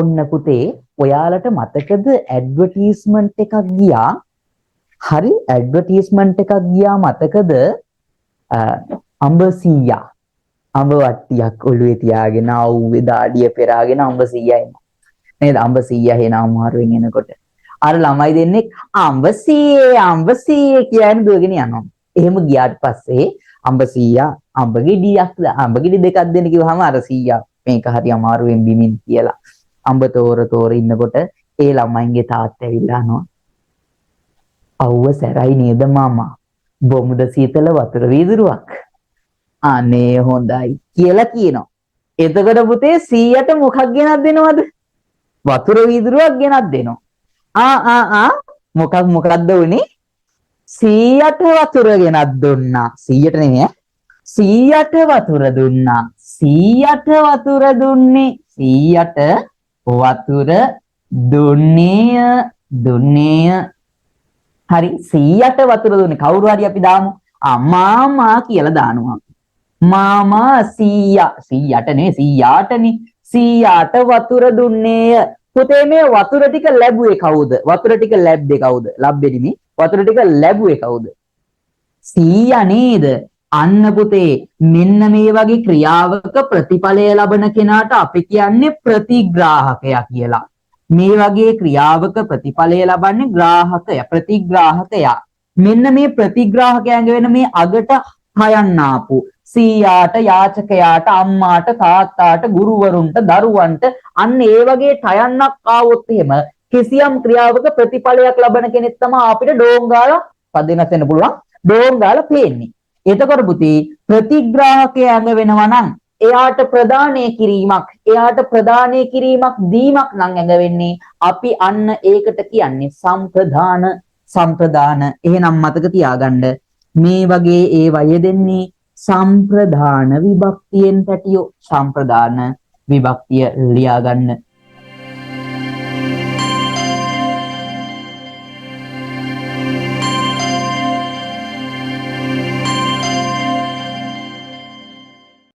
ඔන්න පුතේ ඔයාලට මතකද ඇඩ්වර්ටයිස්මන්ට් එකක් ගියා? හරි ඇඩ්වර්ටයිස්මන්ට් එකක් ගියා මතකද? අඹ 100 අඹ වට්ටියක් ඔළුවේ තියාගෙන ආව්වේ දාඩිය පෙරාගෙන අඹ 100 එනවා. නේද? අඹ 100 එන අමාරුවෙන් එනකොට අර ළමයි දෙන්නේ අඹ 100 කියන දුවගෙන යනවා. එහෙම ගියාට පස්සේ අඹ 100 අඹ ගෙඩි දෙකක් දෙන්න කිව්වහම අර 100 මේක හරි අමාරුවෙන් බිමින් කියලා අඹ තෝර ඉන්නකොට ඒ ළමයින්ගේ තාත්තා ඇවිල්ලා අහනවා අවුව සැරයි නේද මාමා බොමුද සීතල වතුර වීදුරුවක් අනේ හොඳයි කියලා කියනවා. එතකොට පුතේ 100ට මොකක් ගෙනත් දෙනවද? වතුර වීදුරුවක් ගෙනත් දෙනවා. මොකක්ද උනේ? 100ට වතුර ගෙනත් දුන්නා. 100ට නෙමෙයි 100ට වතුර දුන්නා. 100ට වතුර දුන්නේ 100ට වතුර දුන්නේය. හරි 100ට වතුර දුන්නේ කවුරු හරි අපි දාමු මාමා කියලා දානවා. මාමා 100ට නෙවෙයි 100ටනේ 100ට වතුර දුන්නේය. පුතේ මේ වතුර ටික ලැබුවේ කවුද? වතුර ටික ලැබ්බේ කවුද? ලැබෙන්නේ මේ වතුර ටික ලැබුවේ කවුද? 100 නේද? අන්න පුතේ මෙන්න මේ වගේ ක්‍රියාවක ප්‍රතිඵලය ලබන කෙනාට අපි කියන්නේ ප්‍රතිග්‍රාහකයා කියලා. මේ වගේ ක්‍රියාවක ප්‍රතිඵලය ලබන්නේ ප්‍රතිග්‍රාහකයා. මෙන්න මේ ප්‍රතිග්‍රාහකයන්ගේ වෙන මේ අගට හයන්න ආපු 100ට යාචකයාට අම්මාට තාත්තාට ගුරුවරුන්ට දරුවන්ට අන්න ඒ වගේ ටයන්නක් ආවොත් එහෙම කිසියම් ක්‍රියාවක ප්‍රතිඵලයක් ලබන කෙනෙක් තමයි අපිට ඩෝංගාලා පදෙනස් වෙන්න පුළුවන් ඩෝංගාලා පේන්නේ. එතකොට පුතේ ප්‍රතිග්‍රාහකයන්ග වෙනවා නම් එයාට ප්‍රදානය කිරීමක් දීමක් නම් ඇඟ වෙන්නේ අපි අන්න ඒකට කියන්නේ සම්ප්‍රදාන. එහෙනම් මතක තියාගන්න මේ වගේ ඒ වය දෙන්නේ සම්ප්‍රදාන විභක්තියෙන් පැටියෝ. සම්ප්‍රදාන විභක්තිය ලියා ගන්න.